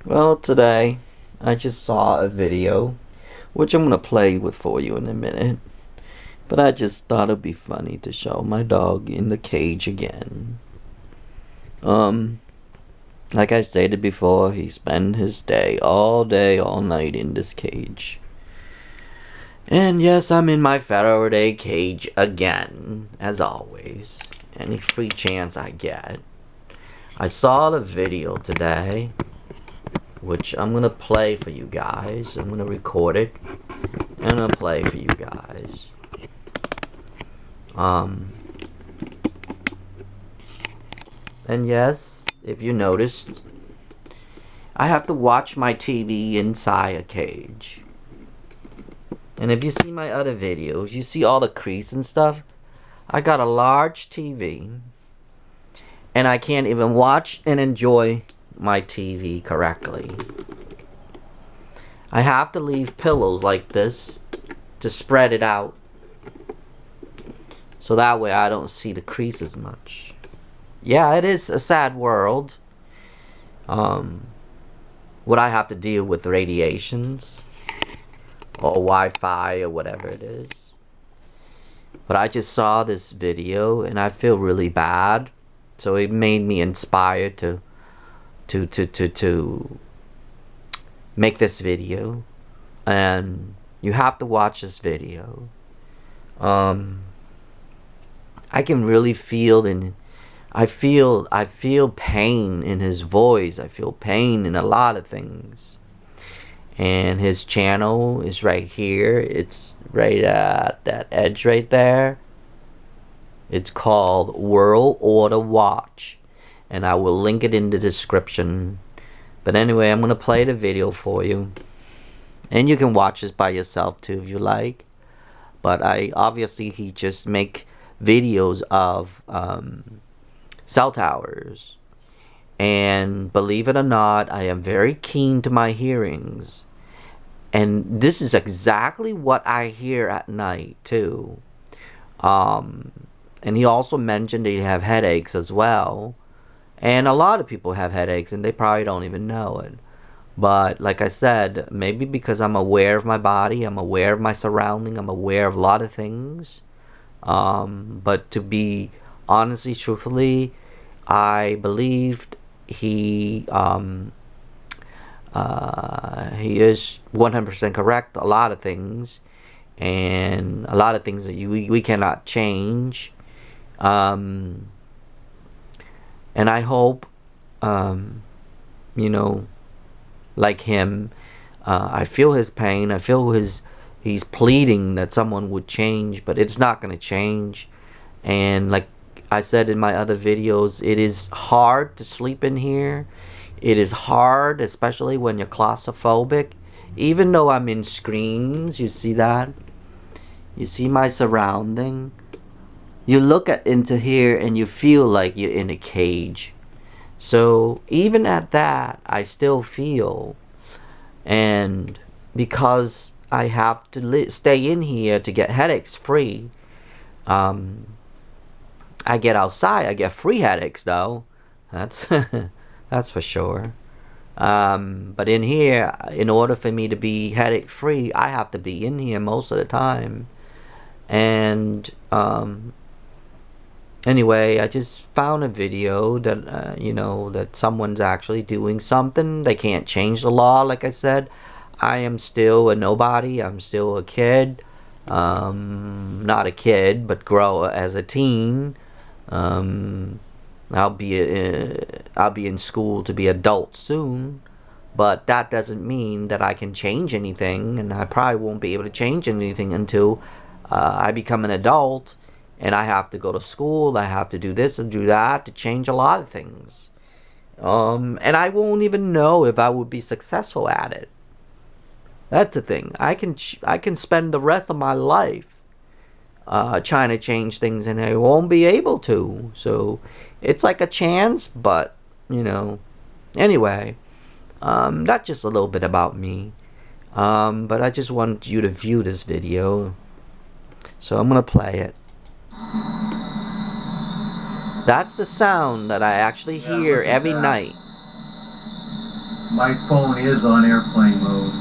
Well, today I just saw a video, which I'm gonna play with for you in a minute. But I just thought it'd be funny to show my dog in the cage again. Um, like I stated before, he spent his day, all night in this cage. And yes, I'm in my Faraday cage again, as always. Any free chance I get. I saw the video today, which I'm gonna play for you guys. I'm gonna record it and I'm gonna play for you guys. Um, and yes, if you noticed, I have to watch my TV inside a cage. And if you see my other videos, you see all the crease and stuff. I got a large TV, and I can't even watch and enjoy my TV correctly. I have to leave pillows like this to spread it out, so that way I don't see the creases much. Yeah, it is a sad world. What I have to deal with radiations or Wi-Fi or whatever it is. But I just saw this video and I feel really bad, so it made me inspired to make this video. And you have to watch this video. I can really feel I feel pain in his voice. I feel pain in a lot of things. And his channel is right here. It's right at that edge right there. It's called World Order Watch, and I will link it in the description. But anyway, I'm gonna play the video for you, and you can watch this by yourself too if you like. But he just make videos of cell towers, and believe it or not, I am very keen to my hearings, and this is exactly what I hear at night too. And he also mentioned that you have headaches as well, and a lot of people have headaches and they probably don't even know it. But like I said, maybe because I'm aware of my body, I'm aware of my surrounding, I'm aware of a lot of things. But to be honestly, truthfully, I believed he is 100% correct. A lot of things, and a lot of things that we cannot change. And I hope, you know, like him, I feel his pain. I feel he's pleading that someone would change, but it's not going to change. And like I said in my other videos, it is hard to sleep in here. It is hard, especially when you're claustrophobic. Even though I'm in screens, you see that? You see my surrounding? You look into here and you feel like you're in a cage. So even at that, I still feel. And because I have to stay in here to get headaches free, I get outside, I get free headaches though. That's that's for sure. But in here, in order for me to be headache free, I have to be in here most of the time. And anyway, I just found a video that you know, that someone's actually doing something. They can't change the law. Like I said, I am still a nobody. I'm still a kid. Not a kid, but grow as a teen. I'll be in school to be adult soon, but that doesn't mean that I can change anything, and I probably won't be able to change anything until I become an adult, and I have to go to school. I have to do this and do that to change a lot of things, and I won't even know if I would be successful at it. That's the thing. I can spend the rest of my life trying to change things, and I won't be able to. So it's like a chance, but you know. Anyway, that's just a little bit about me. But I just want you to view this video, so I'm gonna play it. That's the sound that I actually hear every night. My phone is on airplane mode.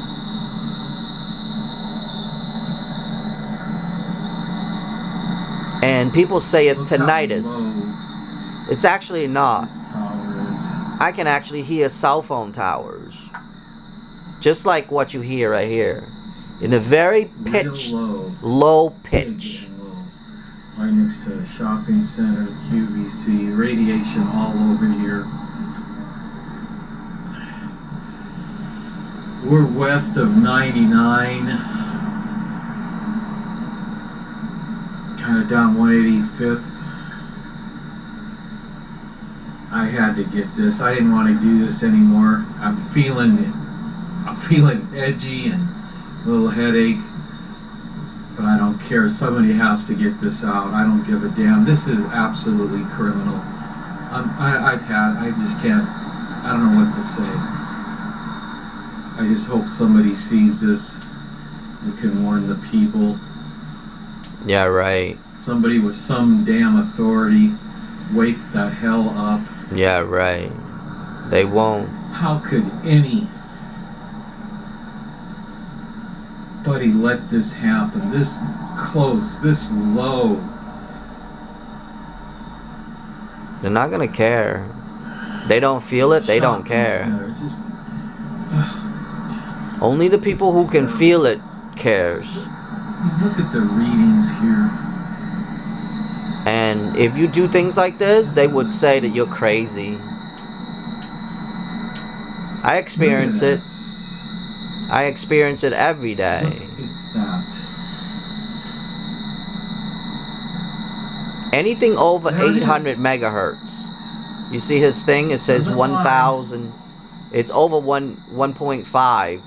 And people say it's Look how tinnitus. low It's actually not. this tower is. I can actually hear cell phone towers. Just like what you hear right here. In a very pitched, low pitch. Big and low. Right next to the shopping center, QVC, radiation all over here. We're west of 99. Kind of down 185th. I had to get this. I didn't want to do this anymore. I'm feeling edgy and a little headache, but I don't care. Somebody has to get this out. I don't give a damn. This is absolutely criminal. I just can't. I don't know what to say. I just hope somebody sees this and can warn the people. Yeah, right. Somebody with some damn authority, wake the hell up. Yeah, right. They won't. How could anybody let this happen? This close, this low. They're not gonna care. They don't feel it, they don't care. It's just, Only the people who can feel it cares. look at the readings here. And if you do things like this, they would say that you're crazy. I experience it. I experience it every day. Look at that. Anything over There it 800 is. megahertz. You see his thing? It says Doesn't lie. 1,000. It's over 1.5.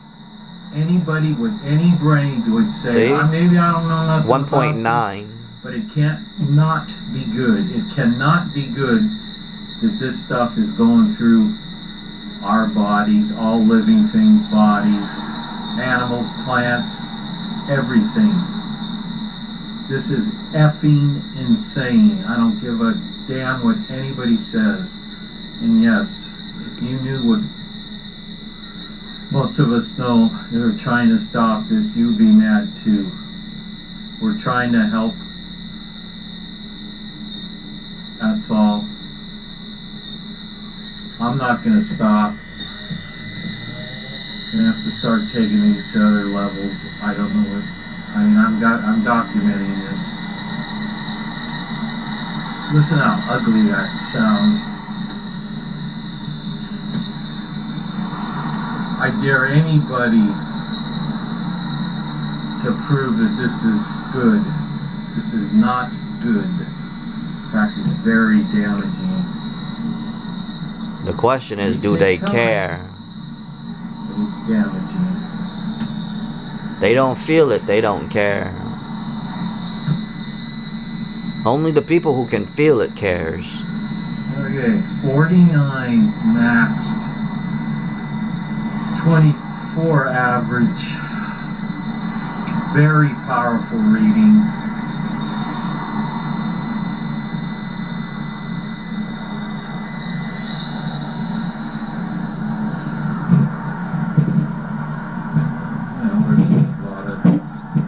Anybody with any brains would say, See? maybe I don't know nothing 1.9. about this, but it can't not be good. It cannot be good that this stuff is going through our bodies, all living things' bodies, animals, plants, everything. This is effing insane. I don't give a damn what anybody says. And yes, if you knew what most of us know, they're trying to stop this, you'd be mad too. We're trying to help. That's all. I'm not gonna stop. Gonna have to start taking these to other levels. I don't know what. I mean, I'm documenting this. Listen how ugly that sounds. I dare anybody to prove that this is good. This is not good. In fact, it's very damaging. The question is, do they care? But it's damaging. They don't feel it, they don't care. Only the people who can feel it cares. Okay, 49 maxed. 24 average. Very powerful readings.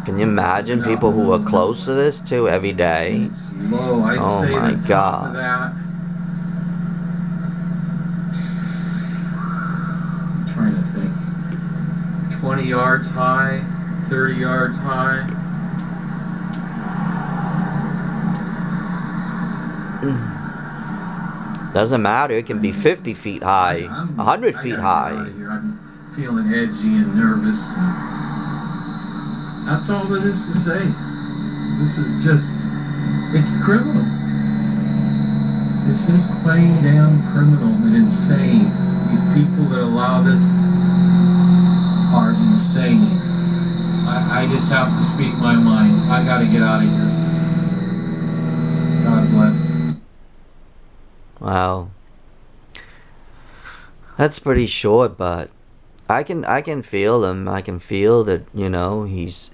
Can you imagine people who are close to this too every day? It's low. I'd Oh say my the top God. of that. I'm trying to think. 20 yards high, 30 yards high. Doesn't matter, it can be 50 feet high, 100 feet high. I'm feeling edgy and nervous. That's all there is to say. This is just, it's criminal. It's just plain damn criminal and insane. These people that allow this are insane. I just have to speak my mind. I gotta get out of here. God bless. Wow. That's pretty short, but I can feel him. I can feel that, you know, he's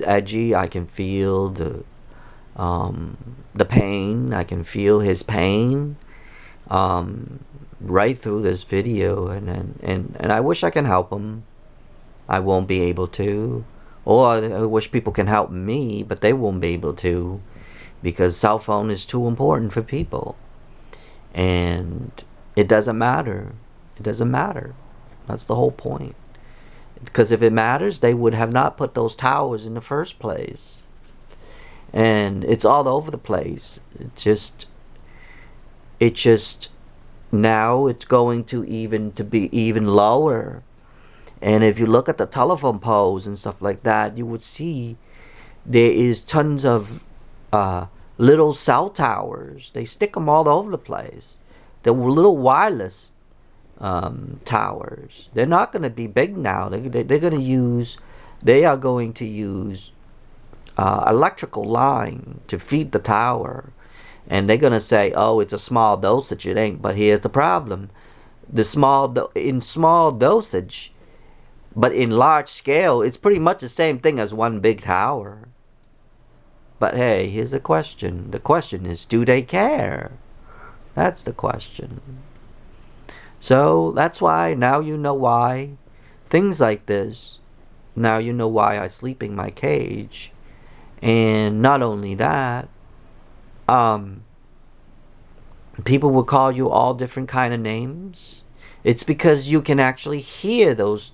edgy. I can feel the pain. I can feel his pain. um, right through this video, and I wish I can help him. I won't be able to. Or I wish people can help me, but they won't be able to, because cell phone is too important for people. And it doesn't matter. It doesn't matter. That's the whole point. Because if it matters, they would have not put those towers in the first place. And it's all over the place. It just now it's going to be even lower. And if you look at the telephone poles and stuff like that, you would see there is tons of uh, little cell towers. They stick them all over the place. They're little wireless towers. They're not going to be big now. They're going to use. They are going to use electrical line to feed the tower, and they're going to say, "Oh, it's a small dosage." It ain't. But here's the problem: in small dosage, but in large scale, it's pretty much the same thing as one big tower. But hey, here's the question. The question is, do they care? That's the question. So that's why now you know why things like this. Now you know why I sleep in my cage. And not only that, um, people will call you all different kind of names. It's because you can actually hear those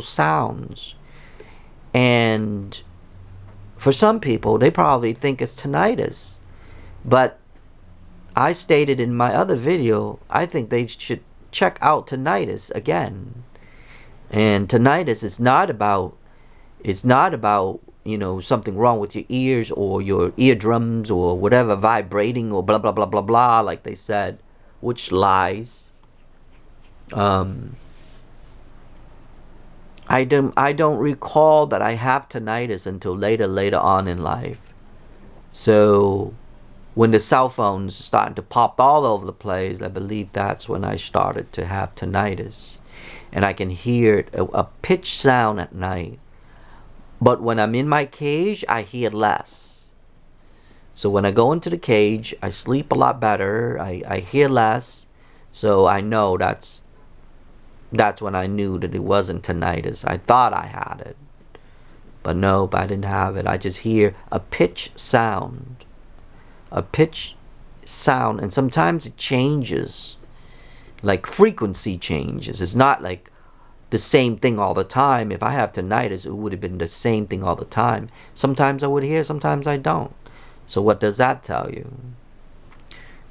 sounds. And for some people, they probably think it's tinnitus. But I stated in my other video, I think they should check out tinnitus again. And tinnitus is not about, something wrong with your ears or your eardrums or whatever, vibrating or blah blah blah blah blah, like they said, which lies. um I don't recall that I have tinnitus until later on in life. So when the cell phones started to pop all over the place, I believe that's when I started to have tinnitus. And I can hear it, a pitch sound at night. But when I'm in my cage, I hear less. So when I go into the cage, I sleep a lot better. I hear less. So I know that's when I knew that it wasn't tinnitus. I thought I had it. But nope, I didn't have it. I just hear a pitch sound. A pitch sound. And sometimes it changes. Like frequency changes. It's not like the same thing all the time. If I have tinnitus, it would have been the same thing all the time. Sometimes I would hear, sometimes I don't. So what does that tell you?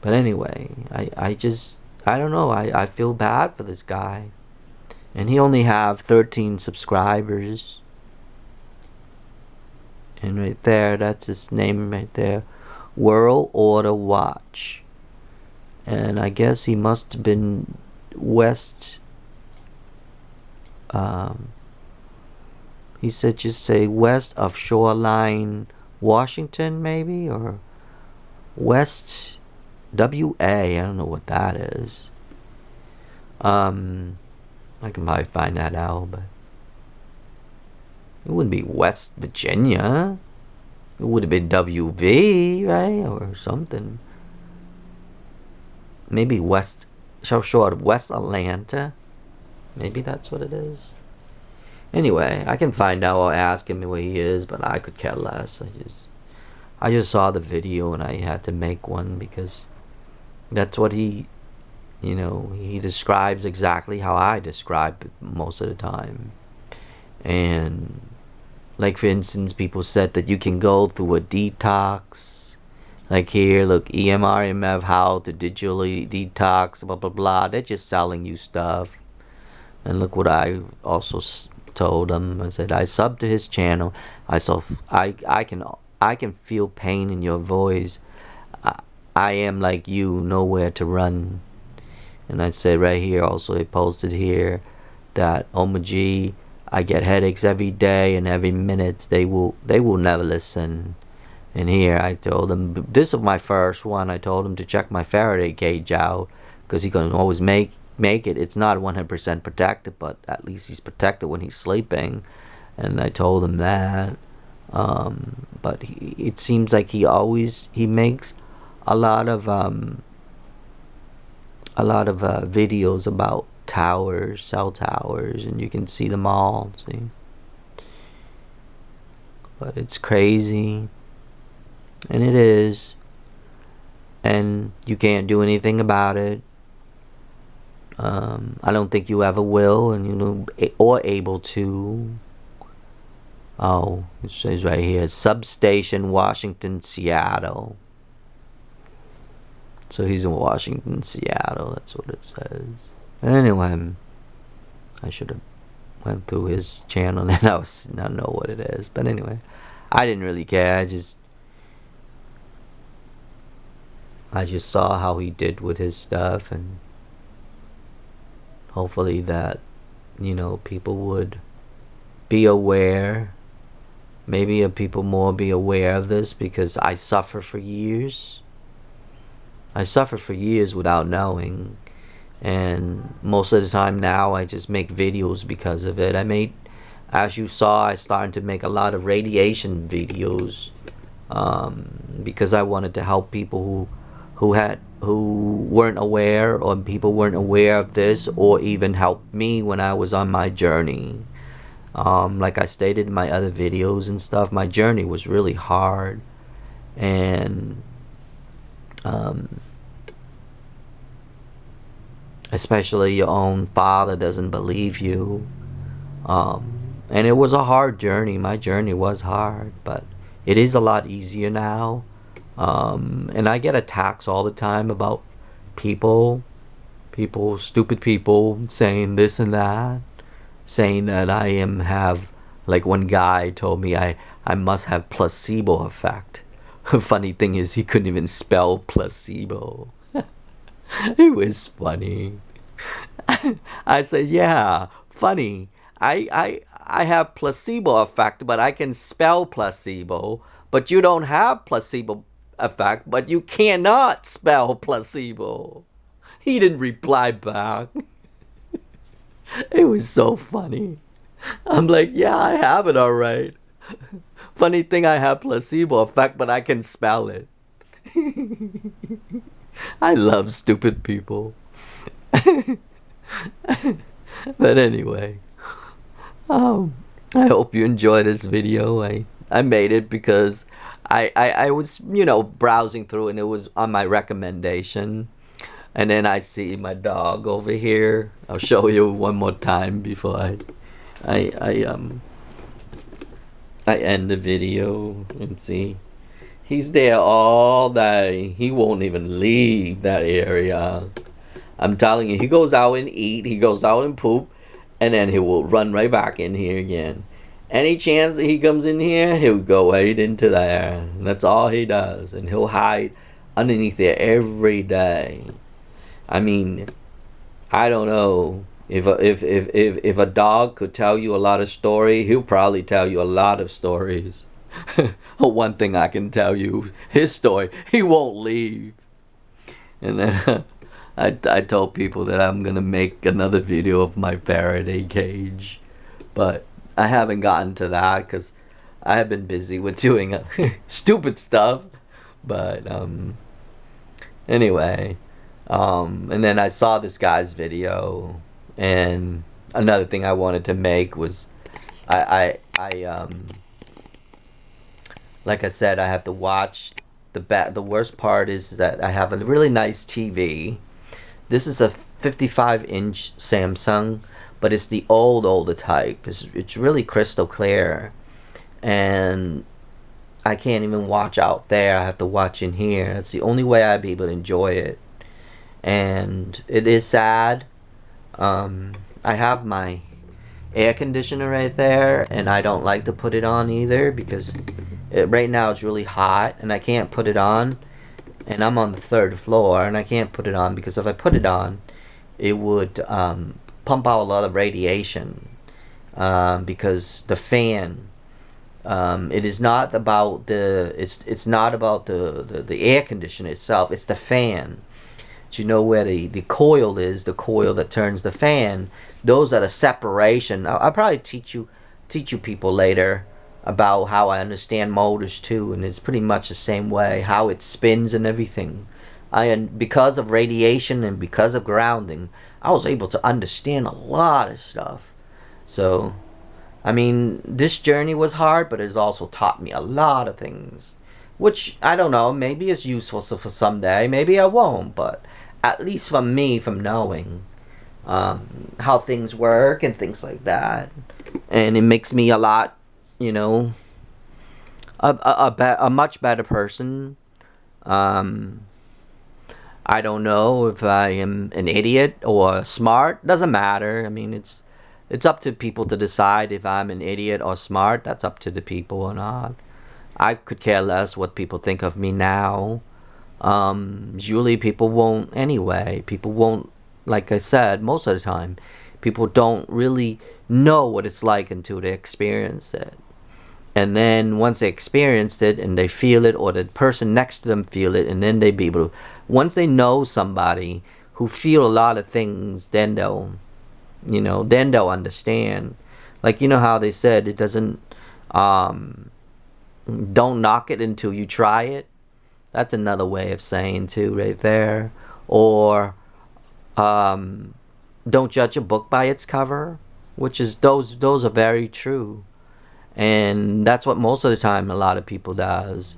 But anyway, I don't know. I feel bad for this guy. And he only have 13 subscribers. And right there, that's his name right there. World Order Watch. And I guess he must have been West. He said just say west of Shoreline, Washington, maybe, or West WA. I don't know what that is. I can probably find that out, but it wouldn't be West Virginia. It would have been WV, right, or something. Maybe West, so short of West Atlanta. Maybe that's what it is. Anyway, I can find out or ask him where he is, but I could care less. I just saw the video and I had to make one because that's what he describes exactly how I describe it most of the time. And like, for instance, people said that you can go through a detox. Like here, look, EMRMF, how to digitally detox, blah blah blah. They're just selling you stuff. And look what I also told him. I said I sub to his channel. I can feel pain in your voice. I am like you, nowhere to run. And I said right here also, I posted here that OMG, I get headaches every day and every minute. They will never listen. And here I told him, this is my first one. I told him to check my Faraday cage out because he can always make it. It's not 100% protected, but at least he's protected when he's sleeping. And I told him that. But it seems like he makes a lot of a lot of videos about towers, cell towers, and you can see them all. See, but it's crazy, and it is, and you can't do anything about it. I don't think you ever will, and or able to. Oh, it says right here, substation, Washington, Seattle. So he's in Washington, Seattle. That's what it says. And anyway, I should have went through his channel and I know what it is. But anyway, I didn't really care. I just saw how he did with his stuff, and hopefully that people would be aware. Maybe people more be aware of this, because I suffer for years. I suffered for years without knowing, and most of the time now I just make videos because of it. As you saw, I started to make a lot of radiation videos, because I wanted to help people who weren't aware, or people weren't aware of this, or even help me when I was on my journey. Like I stated in my other videos and stuff, my journey was really hard, and especially your own father doesn't believe you. And it was a hard journey. My journey was hard, but it is a lot easier now. And I get attacks all the time about stupid people saying this and that, saying that like one guy told me I must have placebo effect. Funny thing is, he couldn't even spell placebo. It was funny. I said, yeah, funny. I have placebo effect, but I can spell placebo. But you don't have placebo effect, but you cannot spell placebo. He didn't reply back. It was so funny. I'm like, yeah, I have it all right. Funny thing, I have placebo effect, but I can spell it. I love stupid people. But anyway, I hope you enjoy this video. I made it because I was, browsing through, and it was on my recommendation. And then I see my dog over here. I'll show you one more time before I end the video, and see. He's there all day. He won't even leave that area. I'm telling you, he goes out and eat, he goes out and poop, and then he will run right back in here again. Any chance that he comes in here, he'll go right into there. That's all he does. And he'll hide underneath there every day. I mean, I don't know. If a dog could tell you a lot of story, he'll probably tell you a lot of stories. One thing I can tell you, his story, he won't leave. And then I told people that I'm gonna make another video of my Faraday cage, but I haven't gotten to that because I have been busy with doing stupid stuff. But anyway, and then I saw this guy's video, and another thing I wanted to make was I like I said, I have to watch the worst part is that I have a really nice TV. This is a 55-inch Samsung, but it's the older type. It's really crystal clear, and I can't even watch out there. I have to watch in here. That's the only way I'd be able to enjoy it. And it is sad. I have my air conditioner right there, and I don't like to put it on either because right now it's really hot and I can't put it on, and I'm on the 3rd floor and I can't put it on because if I put it on, it would pump out a lot of radiation, because the fan, it is not about it's not about the air conditioner itself, it's the fan. You know where the coil is, the coil that turns the fan. Those are the separation. I'll probably teach you people later about how I understand motors too, and it's pretty much the same way, how it spins and everything. And because of radiation and because of grounding, I was able to understand a lot of stuff. So, I mean, this journey was hard, but it's also taught me a lot of things. Which, I don't know, maybe it's useful for someday, maybe I won't, but at least for me, from knowing how things work and things like that. And it makes me a lot, you know, a much better person. Um, I don't know if I am an idiot or smart. Doesn't matter. I mean, it's up to people to decide if I'm an idiot or smart. That's up to the people or not. I could care less what people think of me now. Usually people won't anyway. People won't, like I said, most of the time, people don't really know what it's like until they experience it. And then once they experienced it and they feel it, or the person next to them feel it, and then they be able to, once they know somebody who feel a lot of things, then they'll, then they'll understand. Like, you know how they said it doesn't, um, don't knock it until you try it. That's another way of saying too, right there. Or um, don't judge a book by its cover, which is those are very true. And that's what most of the time a lot of people does.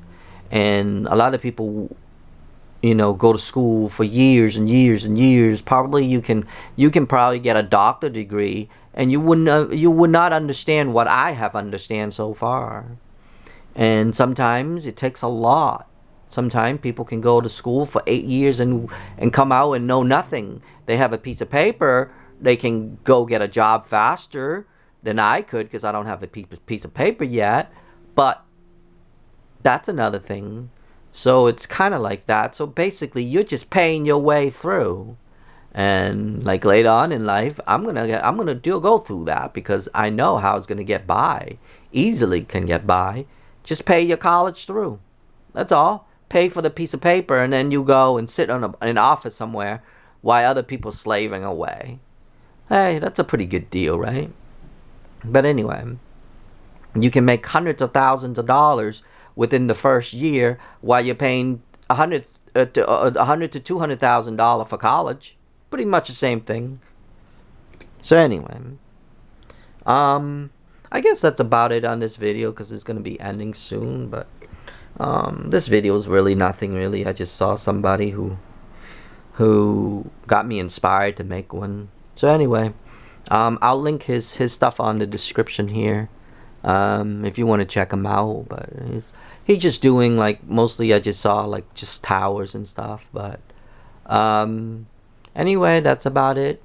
And a lot of people, go to school for years and years and years. Probably you can probably get a doctor degree, and you would not understand what I have understand so far. And sometimes it takes a lot. Sometimes people can go to school for 8 years and come out and know nothing. They have a piece of paper. They can go get a job faster than I could because I don't have a piece of paper yet. But that's another thing. So it's kind of like that. So basically, you're just paying your way through. And like later on in life, I'm gonna go through that because I know how it's gonna get by. Easily can get by. Just pay your college through. That's all. Pay for the piece of paper, and then you go and sit in an office somewhere while other people slaving away. Hey, that's a pretty good deal, right? But anyway, you can make hundreds of thousands of dollars within the first year while you're paying a hundred to $200,000 for college. Pretty much the same thing. So anyway, um, I guess that's about it on this video because it's gonna be ending soon. But this video is really nothing really. I just saw somebody who got me inspired to make one. So anyway, I'll link his stuff on the description here. If you want to check him out. But he's just doing like, mostly I just saw like just towers and stuff. But anyway, that's about it.